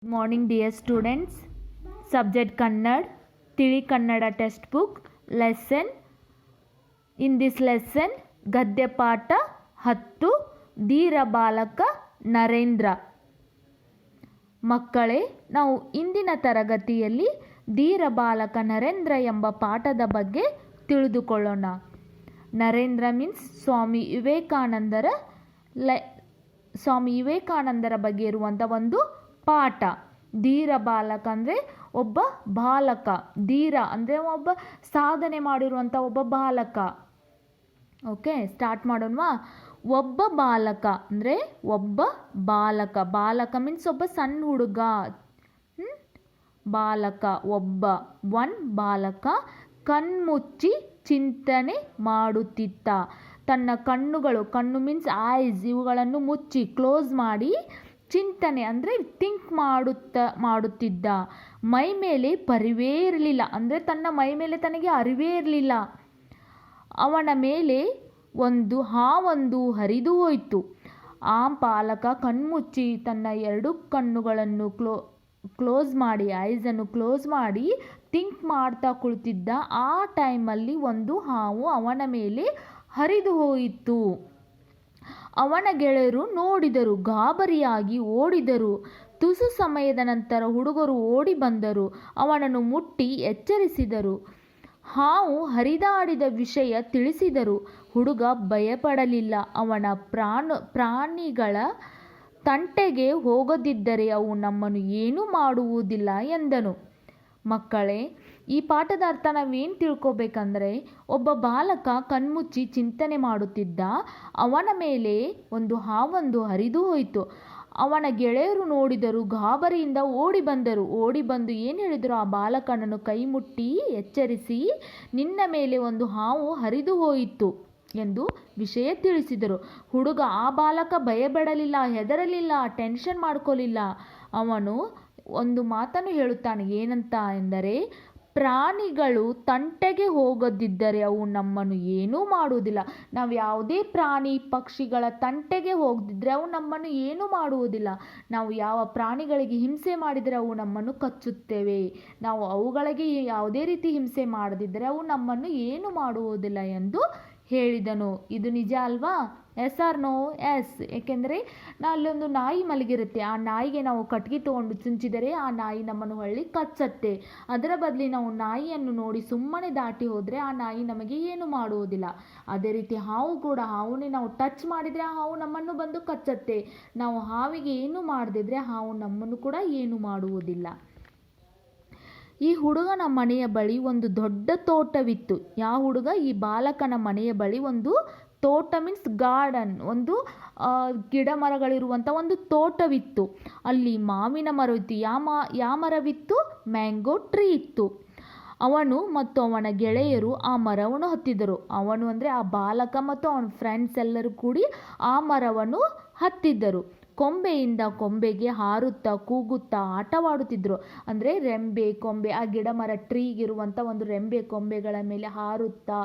Good morning dear students. Subject Kannada, Tili Kannada textbook lesson. In this lesson ಗದ್ಯ ಪಾಠ 10 ಧೀರ ಬಾಲಕ ನರೇಂದ್ರ. ಮಕ್ಕಳೇ, ನಾವು ಇಂದಿನ ತರಗತಿಯಲ್ಲಿ ಧೀರ ಬಾಲಕ ನರೇಂದ್ರ ಎಂಬ ಪಾಠದ ಬಗ್ಗೆ ತಿಳಿದುಕೊಳ್ಳೋಣ. ನರೇಂದ್ರ ಮೀನ್ಸ್ ಸ್ವಾಮಿ ವಿವೇಕಾನಂದರ ಬಗ್ಗೆ ಇರುವಂಥ ಒಂದು ಪಾಠ. ಧೀರ ಬಾಲಕ ಅಂದರೆ ಒಬ್ಬ ಬಾಲಕ, ಧೀರ ಅಂದರೆ ಒಬ್ಬ ಸಾಧನೆ ಮಾಡಿರುವಂಥ ಒಬ್ಬ ಬಾಲಕ. ಓಕೆ, ಸ್ಟಾರ್ಟ್ ಮಾಡೋಣವಾ? ಒಬ್ಬ ಬಾಲಕ ಅಂದರೆ ಒಬ್ಬ ಬಾಲಕ. ಬಾಲಕ ಮೀನ್ಸ್ ಒಬ್ಬ ಸಣ್ಣ ಹುಡುಗ. ಬಾಲಕ ಒನ್ ಬಾಲಕ ಕಣ್ಮುಚ್ಚಿ ಚಿಂತನೆ ಮಾಡುತ್ತಿದ್ದ. ತನ್ನ ಕಣ್ಣು ಮೀನ್ಸ್ ಐಸ್, ಇವುಗಳನ್ನು ಮುಚ್ಚಿ ಕ್ಲೋಸ್ ಮಾಡಿ ಚಿಂತನೆ ಅಂದರೆ ಥಿಂಕ್ ಮಾಡುತ್ತಿದ್ದ. ಮೈ ಮೇಲೆ ಪರಿವೇ ಇರಲಿಲ್ಲ, ಅಂದರೆ ತನ್ನ ಮೈ ಮೇಲೆ ತನಗೆ ಅರಿವೇ ಇರಲಿಲ್ಲ. ಅವನ ಮೇಲೆ ಒಂದು ಹಾವೊಂದು ಹರಿದು ಹೋಯಿತು. ಆ ಬಾಲಕ ಕಣ್ಮುಚ್ಚಿ ತನ್ನ ಎರಡು ಕಣ್ಣುಗಳನ್ನು ಕ್ಲೋಸ್ ಮಾಡಿ, ಐಸನ್ನು ಕ್ಲೋಸ್ ಮಾಡಿ ಥಿಂಕ್ ಮಾಡ್ತಾ ಕುಳಿತಿದ್ದ. ಆ ಟೈಮಲ್ಲಿ ಒಂದು ಹಾವು ಅವನ ಮೇಲೆ ಹರಿದು ಹೋಯಿತು. ಅವನ ಗೆಳೆಯರು ನೋಡಿದರು, ಗಾಬರಿಯಾಗಿ ಓಡಿದರು. ತುಸು ಸಮಯದ ನಂತರ ಹುಡುಗರು ಓಡಿ ಬಂದರು, ಅವನನ್ನು ಮುಟ್ಟಿ ಎಚ್ಚರಿಸಿದರು. ಹಾವು ಹರಿದಾಡಿದ ವಿಷಯ ತಿಳಿಸಿದರು. ಹುಡುಗ ಭಯಪಡಲಿಲ್ಲ. ಅವನ ಪ್ರಾಣಿಗಳ ತಂಟೆಗೆ ಹೋಗದಿದ್ದರೆ ಅವು ನಮ್ಮನ್ನು ಏನೂ ಮಾಡುವುದಿಲ್ಲ ಎಂದನು. ಮಕ್ಕಳೇ, ಈ ಪಾಠದ ಅರ್ಥ ನಾವೇನು ತಿಳ್ಕೊಬೇಕಂದ್ರೆ, ಒಬ್ಬ ಬಾಲಕ ಕಣ್ಮುಚ್ಚಿ ಚಿಂತನೆ ಮಾಡುತ್ತಿದ್ದ. ಅವನ ಮೇಲೆ ಒಂದು ಹಾವೊಂದು ಹರಿದು ಹೋಯಿತು. ಅವನ ಗೆಳೆಯರು ನೋಡಿದರು, ಗಾಬರಿಯಿಂದ ಓಡಿ ಬಂದು ಏನು ಹೇಳಿದರು? ಆ ಬಾಲಕನನ್ನು ಕೈ ಮುಟ್ಟಿ ಎಚ್ಚರಿಸಿ, ನಿನ್ನ ಮೇಲೆ ಒಂದು ಹಾವು ಹರಿದು ಹೋಯಿತು ಎಂದು ವಿಷಯ ತಿಳಿಸಿದರು. ಹುಡುಗ, ಆ ಬಾಲಕ ಭಯಪಡಲಿಲ್ಲ, ಹೆದರಲಿಲ್ಲ, ಟೆನ್ಷನ್ ಮಾಡ್ಕೊಳ್ಳಿಲ್ಲ. ಅವನು ಒಂದು ಮಾತನ್ನು ಹೇಳುತ್ತಾನೆ. ಏನಂತ ಎಂದರೆ, ಪ್ರಾಣಿಗಳು ತಂಟೆಗೆ ಹೋಗದಿದ್ದರೆ ಅವು ನಮ್ಮನ್ನು ಏನೂ ಮಾಡುವುದಿಲ್ಲ. ನಾವು ಯಾವುದೇ ಪ್ರಾಣಿ ಪಕ್ಷಿಗಳ ತಂಟೆಗೆ ಹೋಗದಿದ್ದರೆ ಅವು ನಮ್ಮನ್ನು ಏನೂ ಮಾಡುವುದಿಲ್ಲ. ನಾವು ಯಾವ ಪ್ರಾಣಿಗಳಿಗೆ ಹಿಂಸೆ ಮಾಡಿದರೆ ಅವು ನಮ್ಮನ್ನು ಕಚ್ಚುತ್ತೇವೆ. ನಾವು ಅವುಗಳಿಗೆ ಯಾವುದೇ ರೀತಿ ಹಿಂಸೆ ಮಾಡದಿದ್ದರೆ ಅವು ನಮ್ಮನ್ನು ಏನೂ ಮಾಡುವುದಿಲ್ಲ ಎಂದು ಹೇಳಿದನು. ಇದು ನಿಜ ಅಲ್ವಾ? Yes or no? ಎಸ್. ಏಕೆಂದರೆ ಅಲ್ಲೊಂದು ನಾಯಿ ಮಲಗಿರುತ್ತೆ. ಆ ನಾಯಿಗೆ ನಾವು ಕಟ್ಗೆ ತೊಗೊಂಡು ಚುಂಚಿದರೆ ಆ ನಾಯಿ ನಮ್ಮನ್ನು ಹೊಳ್ಳಿ ಕಚ್ಚತ್ತೆ. ಅದರ ಬದಲಿ ನಾವು ನಾಯಿಯನ್ನು ನೋಡಿ ಸುಮ್ಮನೆ ದಾಟಿ ಹೋದರೆ ಆ ನಾಯಿ ನಮಗೆ ಏನು ಮಾಡುವುದಿಲ್ಲ. ಅದೇ ರೀತಿ ಹಾವು ಕೂಡ, ಹಾವುನೇ ನಾವು ಟಚ್ ಮಾಡಿದರೆ ಆ ಹಾವು ನಮ್ಮನ್ನು ಬಂದು ಕಚ್ಚತ್ತೆ. ನಾವು ಹಾವಿಗೆ ಏನು ಮಾಡದಿದ್ರೆ ಹಾವು ನಮ್ಮನ್ನು ಕೂಡ ಏನು ಮಾಡುವುದಿಲ್ಲ. ಈ ಹುಡುಗನ ಮನೆಯ ಬಳಿ ಒಂದು ದೊಡ್ಡ ತೋಟವಿತ್ತು. ಯಾವ ಹುಡುಗ? ಈ ಬಾಲಕನ ಮನೆಯ ಬಳಿ ಒಂದು ತೋಟ ಮೀನ್ಸ್ ಗಾರ್ಡನ್, ಒಂದು ಗಿಡ ಮರಗಳಿರುವಂಥ ಒಂದು ತೋಟವಿತ್ತು. ಅಲ್ಲಿ ಮಾವಿನ ಮರವಿತ್ತು. ಯಾವ ಮರವಿತ್ತು? ಮ್ಯಾಂಗೋ ಟ್ರೀ ಇತ್ತು. ಅವನು ಮತ್ತು ಅವನ ಗೆಳೆಯರು ಆ ಮರವನ್ನು ಹತ್ತಿದರು. ಅವನು ಅಂದರೆ ಆ ಬಾಲಕ ಮತ್ತು ಅವನ ಫ್ರೆಂಡ್ಸ್ ಎಲ್ಲರೂ ಕೂಡಿ ಆ ಮರವನ್ನು ಹತ್ತಿದ್ದರು. ಕೊಂಬೆಯಿಂದ ಕೊಂಬೆಗೆ ಹಾರುತ್ತಾ ಕೂಗುತ್ತಾ ಆಟವಾಡುತ್ತಿದ್ದರು. ಅಂದರೆ ರೆಂಬೆ ಕೊಂಬೆ, ಆ ಗಿಡ ಮರ ಟ್ರೀಗಿರುವಂಥ ಒಂದು ರೆಂಬೆ ಕೊಂಬೆಗಳ ಮೇಲೆ ಹಾರುತ್ತಾ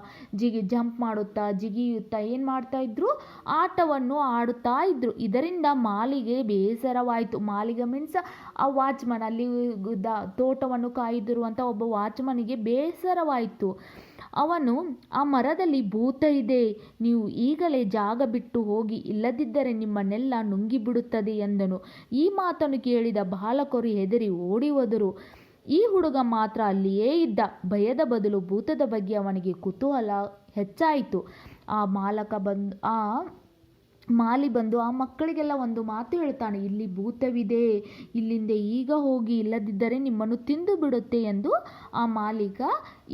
ಜಂಪ್ ಮಾಡುತ್ತಾ ಜಿಗಿಯುತ್ತಾ ಏನು ಮಾಡ್ತಾ ಇದ್ರು? ಆಟವನ್ನು ಆಡುತ್ತಾ ಇದ್ರು. ಇದರಿಂದ ಮಾಲಿಗೆ ಬೇಸರವಾಯಿತು. ಮಾಲಿಗೆ ಮೀನ್ಸ್ ಆ ವಾಚ್ಮನ್, ಅಲ್ಲಿ ತೋಟವನ್ನು ಕಾಯ್ದಿರುವಂಥ ಒಬ್ಬ ವಾಚ್ಮನಿಗೆ ಬೇಸರವಾಯಿತು. ಅವನು, ಆ ಮರದಲ್ಲಿ ಭೂತ ಇದೆ, ನೀವು ಈಗಲೇ ಜಾಗ ಬಿಟ್ಟು ಹೋಗಿ, ಇಲ್ಲದಿದ್ದರೆ ನಿಮ್ಮನ್ನೆಲ್ಲ ನುಂಗಿಬಿಡುತ್ತದೆ ಎಂದನು. ಈ ಮಾತನ್ನು ಕೇಳಿದ ಬಾಲಕರು ಹೆದರಿ ಓಡಿ ಹೋದರು. ಈ ಹುಡುಗ ಮಾತ್ರ ಅಲ್ಲಿಯೇ ಇದ್ದ. ಭಯದ ಬದಲು ಭೂತದ ಬಗ್ಗೆ ಅವನಿಗೆ ಕುತೂಹಲ ಹೆಚ್ಚಾಯಿತು. ಮಾಲಿ ಬಂದು ಆ ಮಕ್ಕಳಿಗೆಲ್ಲ ಒಂದು ಮಾತು ಹೇಳ್ತಾನೆ. ಇಲ್ಲಿ ಭೂತವಿದೆ, ಇಲ್ಲಿಂದ ಈಗ ಹೋಗಿ, ಇಲ್ಲದಿದ್ದರೆ ನಿಮ್ಮನ್ನು ತಿಂದು ಬಿಡುತ್ತೆ ಎಂದು ಆ ಮಾಲೀಕ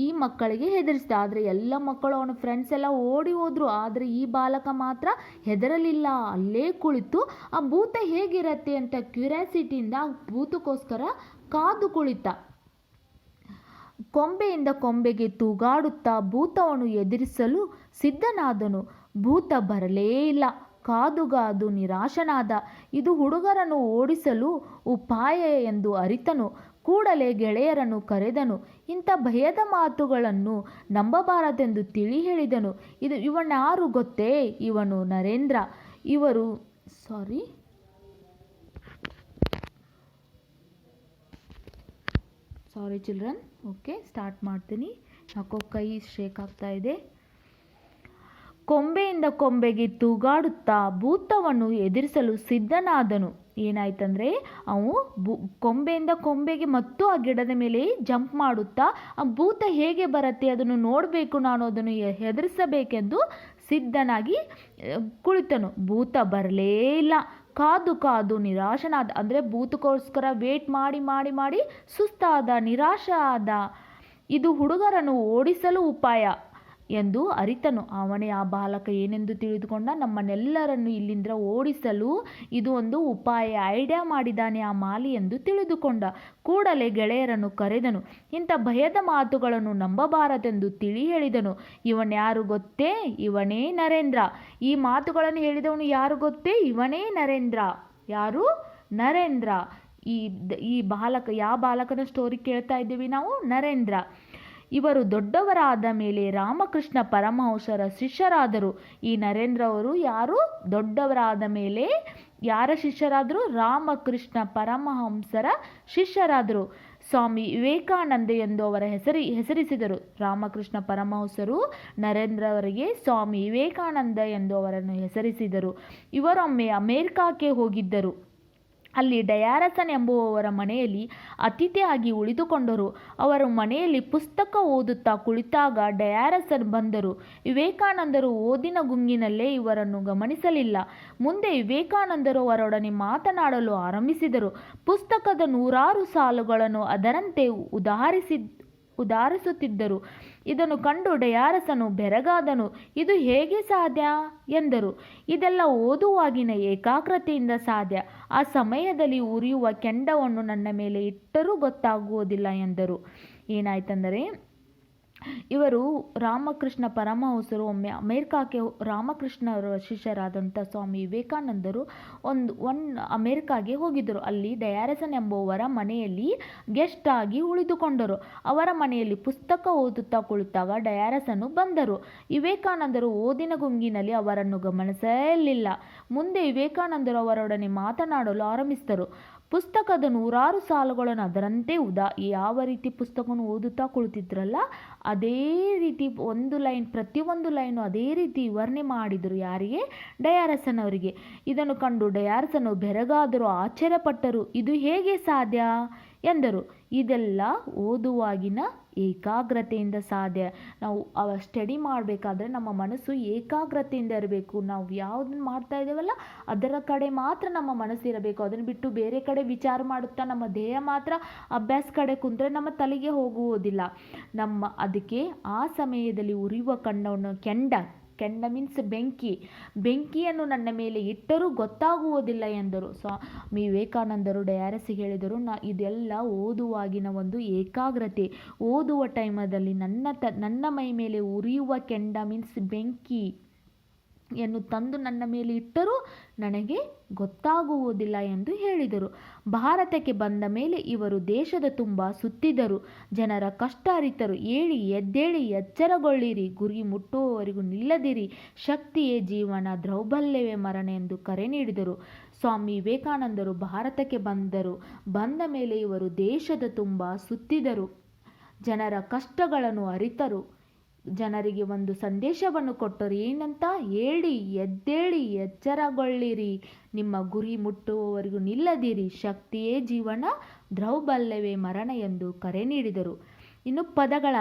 ಈ ಮಕ್ಕಳಿಗೆ ಹೆದರಿಸಿದ. ಆದರೆ ಎಲ್ಲ ಮಕ್ಕಳು, ಅವನ ಫ್ರೆಂಡ್ಸ್ ಎಲ್ಲ ಓಡಿ ಹೋದ್ರು. ಆದರೆ ಈ ಬಾಲಕ ಮಾತ್ರ ಹೆದರಲಿಲ್ಲ. ಅಲ್ಲೇ ಕುಳಿತು ಆ ಭೂತ ಹೇಗಿರತ್ತೆ ಅಂತ ಕ್ಯೂರಿಯಾಸಿಟಿಯಿಂದ ಆ ಭೂತಕ್ಕೋಸ್ಕರ ಕಾದು ಕುಳಿತ. ಕೊಂಬೆಯಿಂದ ಕೊಂಬೆಗೆ ತೂಗಾಡುತ್ತಾ ಭೂತವನ್ನು ಎದುರಿಸಲು ಸಿದ್ಧನಾದನು. ಭೂತ ಬರಲೇ ಇಲ್ಲ. ಕಾದುಗಾದು ನಿರಾಶನಾದ. ಇದು ಹುಡುಗರನ್ನು ಓಡಿಸಲು ಉಪಾಯ ಎಂದು ಅರಿತನು. ಕೂಡಲೇ ಗೆಳೆಯರನ್ನು ಕರೆದನು. ಇಂಥ ಭಯದ ಮಾತುಗಳನ್ನು ನಂಬಬಾರದೆಂದು ತಿಳಿ ಹೇಳಿದನು. ಇವನ್ಯಾರು ಗೊತ್ತೇ? ಇವನು ನರೇಂದ್ರ. ಸಾರಿ ಚಿಲ್ಡ್ರನ್. ಓಕೆ, ಸ್ಟಾರ್ಟ್ ಮಾಡ್ತೀನಿ. ಯಾಕೋ ಕೈ ಶೇಕ್ ಆಗ್ತಾ ಇದೆ. ಕೊಂಬೆಯಿಂದ ಕೊಂಬೆಗೆ ತೂಗಾಡುತ್ತಾ ಭೂತವನ್ನು ಎದುರಿಸಲು ಸಿದ್ಧನಾದನು. ಏನಾಯ್ತಂದರೆ ಅವನು ಕೊಂಬೆಯಿಂದ ಕೊಂಬೆಗೆ ಮತ್ತು ಆ ಗಿಡದ ಮೇಲೆ ಜಂಪ್ ಮಾಡುತ್ತಾ ಆ ಭೂತ ಹೇಗೆ ಬರುತ್ತೆ ಅದನ್ನು ನೋಡಬೇಕು, ನಾನು ಅದನ್ನು ಹೆದರಿಸಬೇಕೆಂದು ಸಿದ್ಧನಾಗಿ ಕುಳಿತನು. ಭೂತ ಬರಲೇ ಇಲ್ಲ. ಕಾದು ಕಾದು ನಿರಾಶನಾದ. ಅಂದರೆ ಭೂತಕ್ಕೋಸ್ಕರ ವೇಟ್ ಮಾಡಿ ಮಾಡಿ ಮಾಡಿ ಸುಸ್ತಾದ, ನಿರಾಶ ಆದ. ಇದು ಹುಡುಗರನ್ನು ಓಡಿಸಲು ಉಪಾಯ ಎಂದು ಅರಿತನು. ಅವನೇ ಆ ಬಾಲಕ ಏನೆಂದು ತಿಳಿದುಕೊಂಡ. ನಮ್ಮನ್ನೆಲ್ಲರನ್ನು ಇಲ್ಲಿಂದ ಓಡಿಸಲು ಇದು ಒಂದು ಉಪಾಯ, ಐಡಿಯಾ ಮಾಡಿದ್ದಾನೆ ಆ ಮಾಲಿ ಎಂದು ತಿಳಿದುಕೊಂಡ. ಕೂಡಲೇ ಗೆಳೆಯರನ್ನು ಕರೆದನು. ಇಂಥ ಭಯದ ಮಾತುಗಳನ್ನು ನಂಬಬಾರದೆಂದು ತಿಳಿ ಹೇಳಿದನು. ಇವನ್ಯಾರು ಗೊತ್ತೇ? ಇವನೇ ನರೇಂದ್ರ. ಈ ಮಾತುಗಳನ್ನು ಹೇಳಿದವನು ಯಾರು ಗೊತ್ತೇ? ಇವನೇ ನರೇಂದ್ರ. ಯಾರು? ನರೇಂದ್ರ. ಈ ಬಾಲಕ, ಯಾವ ಬಾಲಕನ ಸ್ಟೋರಿ ಕೇಳ್ತಾ ಇದ್ದೀವಿ ನಾವು? ನರೇಂದ್ರ. ಇವರು ದೊಡ್ಡವರಾದ ಮೇಲೆ ರಾಮಕೃಷ್ಣ ಪರಮಹಂಸರ ಶಿಷ್ಯರಾದರು. ಈ ನರೇಂದ್ರ ಅವರು ಯಾರು? ದೊಡ್ಡವರಾದ ಮೇಲೆ ಯಾರ ಶಿಷ್ಯರಾದರು? ರಾಮಕೃಷ್ಣ ಪರಮಹಂಸರ ಶಿಷ್ಯರಾದರು. ಸ್ವಾಮಿ ವಿವೇಕಾನಂದ ಎಂದು ಅವರ ಹೆಸರಿಸಿದರು. ರಾಮಕೃಷ್ಣ ಪರಮಹಂಸರು ನರೇಂದ್ರ ಅವರಿಗೆ ಸ್ವಾಮಿ ವಿವೇಕಾನಂದ ಎಂದು ಅವರನ್ನು ಹೆಸರಿಸಿದರು. ಇವರೊಮ್ಮೆ ಅಮೆರಿಕಕ್ಕೆ ಹೋಗಿದ್ದರು. ಅಲ್ಲಿ ಡಯಾರಸನ್ ಎಂಬುವವರ ಮನೆಯಲ್ಲಿ ಅತಿಥಿಯಾಗಿ ಉಳಿದುಕೊಂಡರು. ಅವರ ಮನೆಯಲ್ಲಿ ಪುಸ್ತಕ ಓದುತ್ತಾ ಕುಳಿತಾಗ ಡಯಾರಸನ್ ಬಂದರು. ವಿವೇಕಾನಂದರು ಓದಿನ ಗುಂಗಿನಲ್ಲೇ ಇವರನ್ನು ಗಮನಿಸಲಿಲ್ಲ. ಮುಂದೆ ವಿವೇಕಾನಂದರು ಅವರೊಡನೆ ಮಾತನಾಡಲು ಆರಂಭಿಸಿದರು. ಪುಸ್ತಕದ 100 ಸಾಲುಗಳನ್ನು ಅದರಂತೆ ಉದಾಹರಿಸುತ್ತಿದ್ದರು. ಇದನ್ನು ಕಂಡು ಡಯಾರಸನು ಬೆರಗಾದನು. ಇದು ಹೇಗೆ ಸಾಧ್ಯ ಎಂದರು. ಇದೆಲ್ಲ ಓದುವಾಗಿನ ಏಕಾಗ್ರತೆಯಿಂದ ಸಾಧ್ಯ. ಆ ಸಮಯದಲ್ಲಿ ಉರಿಯುವ ಕೆಂಡವನ್ನು ನನ್ನ ಮೇಲೆ ಇಟ್ಟರೂ ಗೊತ್ತಾಗುವುದಿಲ್ಲ ಎಂದರು. ಏನಾಯ್ತಂದರೆ ಇವರು ರಾಮಕೃಷ್ಣ ಪರಮಹಂಸರು ಒಮ್ಮೆ ಅಮೆರಿಕಕ್ಕೆ, ರಾಮಕೃಷ್ಣರ ಶಿಷ್ಯರಾದಂಥ ಸ್ವಾಮಿ ವಿವೇಕಾನಂದರು ಅಮೆರಿಕಾಗೆ ಹೋಗಿದ್ದರು. ಅಲ್ಲಿ ಡಯಾರಸನ್ ಎಂಬುವರ ಮನೆಯಲ್ಲಿ ಗೆಸ್ಟ್ ಆಗಿ ಉಳಿದುಕೊಂಡರು. ಅವರ ಮನೆಯಲ್ಲಿ ಪುಸ್ತಕ ಓದುತ್ತಾ ಕುಳಿತಾಗ ಡಯಾರಸನು ಬಂದರು. ವಿವೇಕಾನಂದರು ಓದಿನ ಗುಂಗಿನಲ್ಲಿ ಅವರನ್ನು ಗಮನಿಸಲಿಲ್ಲ. ಮುಂದೆ ವಿವೇಕಾನಂದರು ಅವರೊಡನೆ ಮಾತನಾಡಲು ಆರಂಭಿಸಿದರು. ಪುಸ್ತಕದ 100 ಸಾಲುಗಳನ್ನು ಅದರಂತೆ ಯಾವ ರೀತಿ ಪುಸ್ತಕವನ್ನು ಓದುತ್ತಾ ಕುಳಿತಿದ್ರಲ್ಲ ಅದೇ ರೀತಿ ಪ್ರತಿಯೊಂದು ಲೈನು ಅದೇ ರೀತಿ ವಿವರಣೆ ಮಾಡಿದರು. ಯಾರಿಗೆ? ಡಯಾರಸನ್ ಅವರಿಗೆ. ಇದನ್ನು ಕಂಡು ಡಯಾರಸನು ಬೆರಗಾದರು, ಆಶ್ಚರ್ಯಪಟ್ಟರು. ಇದು ಹೇಗೆ ಸಾಧ್ಯ ಎಂದರು. ಇದೆಲ್ಲ ಓದುವಾಗಿನ ಏಕಾಗ್ರತೆಯಿಂದ ಸಾಧ್ಯ. ನಾವು ಸ್ಟಡಿ ಮಾಡಬೇಕಾದ್ರೆ ನಮ್ಮ ಮನಸ್ಸು ಏಕಾಗ್ರತೆಯಿಂದ ಇರಬೇಕು. ನಾವು ಯಾವುದನ್ನು ಮಾಡ್ತಾ ಇದ್ದೇವಲ್ಲ ಅದರ ಕಡೆ ಮಾತ್ರ ನಮ್ಮ ಮನಸ್ಸು ಇರಬೇಕು. ಅದನ್ನು ಬಿಟ್ಟು ಬೇರೆ ಕಡೆ ವಿಚಾರ ಮಾಡುತ್ತಾ ನಮ್ಮ ದೇಹ ಮಾತ್ರ ಅಭ್ಯಾಸ ಕಡೆ ಕುಂತ್ರೆ ನಮ್ಮ ತಲೆಗೆ ಹೋಗುವುದಿಲ್ಲ. ಅದಕ್ಕೆ ಆ ಸಮಯದಲ್ಲಿ ಉರಿಯುವ ಕೆಂಡ ಮೀನ್ಸ್ ಬೆಂಕಿಯನ್ನು ನನ್ನ ಮೇಲೆ ಇಟ್ಟರೂ ಗೊತ್ತಾಗುವುದಿಲ್ಲ ಎಂದರು. ಸ್ವಾಮಿ ವಿವೇಕಾನಂದರು ಡಯಾರಸಿಗೆ ಹೇಳಿದರು, ಇದೆಲ್ಲ ಓದುವಾಗಿನ ಒಂದು ಏಕಾಗ್ರತೆ. ಓದುವ ಟೈಮಲ್ಲಿ ನನ್ನ ಮೈ ಮೇಲೆ ಉರಿಯುವ ಕೆಂಡ ಮೀನ್ಸ್ ಬೆಂಕಿಯನ್ನು ತಂದು ನನ್ನ ಮೇಲೆ ಇಟ್ಟರೂ ನನಗೆ ಗೊತ್ತಾಗುವುದಿಲ್ಲ ಎಂದು ಹೇಳಿದರು. ಭಾರತಕ್ಕೆ ಬಂದ ಮೇಲೆ ಇವರು ದೇಶದ ತುಂಬ ಸುತ್ತಿದರು. ಜನರ ಕಷ್ಟ ಅರಿತರು. ಎದ್ದೇಳಿ ಎಚ್ಚರಗೊಳ್ಳಿರಿ, ಗುರಿ ಮುಟ್ಟುವವರೆಗೂ ನಿಲ್ಲದಿರಿ, ಶಕ್ತಿಯೇ ಜೀವನ, ದೌರ್ಬಲ್ಯವೇ ಮರಣ ಎಂದು ಕರೆ ನೀಡಿದರು. ಸ್ವಾಮಿ ವಿವೇಕಾನಂದರು ಭಾರತಕ್ಕೆ ಬಂದ ಮೇಲೆ ಇವರು ದೇಶದ ತುಂಬ ಸುತ್ತಿದರು. ಜನರ ಕಷ್ಟಗಳನ್ನು ಅರಿತರು. ಜನರಿಗೆ ಒಂದು ಸಂದೇಶವನ್ನು ಕೊಟ್ಟರು. ಏನಂತ? ಎದ್ದೇಳಿ ಎಚ್ಚರಗೊಳ್ಳಿರಿ, ನಿಮ್ಮ ಗುರಿ ಮುಟ್ಟುವವರೆಗೂ ನಿಲ್ಲದಿರಿ, ಶಕ್ತಿಯೇ ಜೀವನ, ದೌರ್ಬಲ್ಯವೇ ಮರಣ ಎಂದು ಕರೆ ನೀಡಿದರು. ಇನ್ನು ಪದಗಳ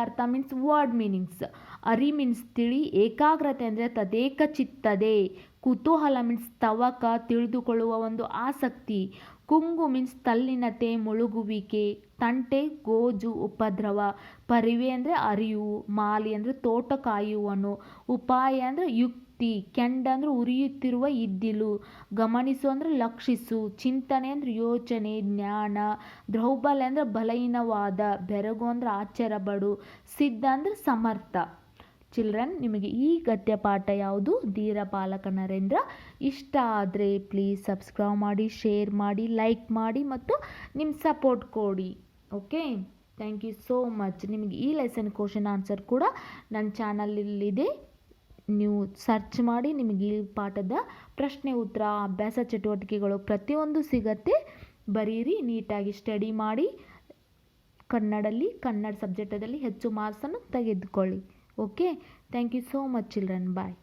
ಅರ್ಥ ಮೀನ್ಸ್ ವರ್ಡ್ ಮೀನಿಂಗ್ಸ್. ಅರಿ ಮೀನ್ಸ್ ತಿಳಿ, ಏಕಾಗ್ರತೆ ಅಂದರೆ ತದೇಕ ಚಿತ್ತದೆ, ಕುತೂಹಲ ಮೀನ್ಸ್ ತವಕ, ತಿಳಿದುಕೊಳ್ಳುವ ಒಂದು ಆಸಕ್ತಿ, ಕುಂಗು ಮೀನ್ಸ್ ತಲ್ಲಿನತೆ, ಮುಳುಗುವಿಕೆ, ತಂಟೆ, ಗೋಜು, ಉಪದ್ರವ, ಪರಿವೆ ಅಂದರೆ ಅರಿವು, ಮಾಲಿ ಅಂದರೆ ತೋಟ ಕಾಯುವನು, ಉಪಾಯ ಅಂದರೆ ಯುಕ್ತಿ, ಕೆಂಡ ಅಂದರೆ ಉರಿಯುತ್ತಿರುವ ಇದ್ದಿಲು, ಗಮನಿಸು ಅಂದರೆ ಲಕ್ಷಿಸು, ಚಿಂತನೆ ಅಂದರೆ ಯೋಚನೆ, ಜ್ಞಾನ, ದೌರ್ಬಲ್ಯ ಅಂದರೆ ಬಲಹೀನವಾದ, ಬೆರಗು ಅಂದರೆ ಆಶ್ಚರ್ಯಪಡು, ಸಿದ್ಧ ಅಂದರೆ ಸಮರ್ಥ. ಚಿಲ್ಡ್ರನ್, ನಿಮಗೆ ಈ ಗದ್ಯ ಪಾಠ ಯಾವುದು? ಧೀರ ಬಾಲಕ ನರೇಂದ್ರ ಇಷ್ಟ ಆದರೆ ಪ್ಲೀಸ್ ಸಬ್ಸ್ಕ್ರೈಬ್ ಮಾಡಿ, ಶೇರ್ ಮಾಡಿ, ಲೈಕ್ ಮಾಡಿ ಮತ್ತು ನಿಮ್ಮ ಸಪೋರ್ಟ್ ಕೊಡಿ. Okay, thank you so much. ನಿಮಗೆ ಈ ಲೆಸನ್ ಕ್ವಶನ್ ಆನ್ಸರ್ ಕೂಡ ನನ್ನ ಚಾನಲಲ್ಲಿದೆ. ನೀವು ಸರ್ಚ್ ಮಾಡಿ, ನಿಮಗೆ ಈ ಪಾಠದ ಪ್ರಶ್ನೆ ಉತ್ತರ, ಅಭ್ಯಾಸ ಚಟುವಟಿಕೆಗಳು ಪ್ರತಿಯೊಂದು ಸಿಗತ್ತೆ. ಬರೀರಿ, ನೀಟಾಗಿ ಸ್ಟಡಿ ಮಾಡಿ, ಕನ್ನಡ ಸಬ್ಜೆಕ್ಟಲ್ಲಿ ಹೆಚ್ಚು ಮಾರ್ಕ್ಸನ್ನು ತೆಗೆದುಕೊಳ್ಳಿ. Okay, thank you so much children. Bye.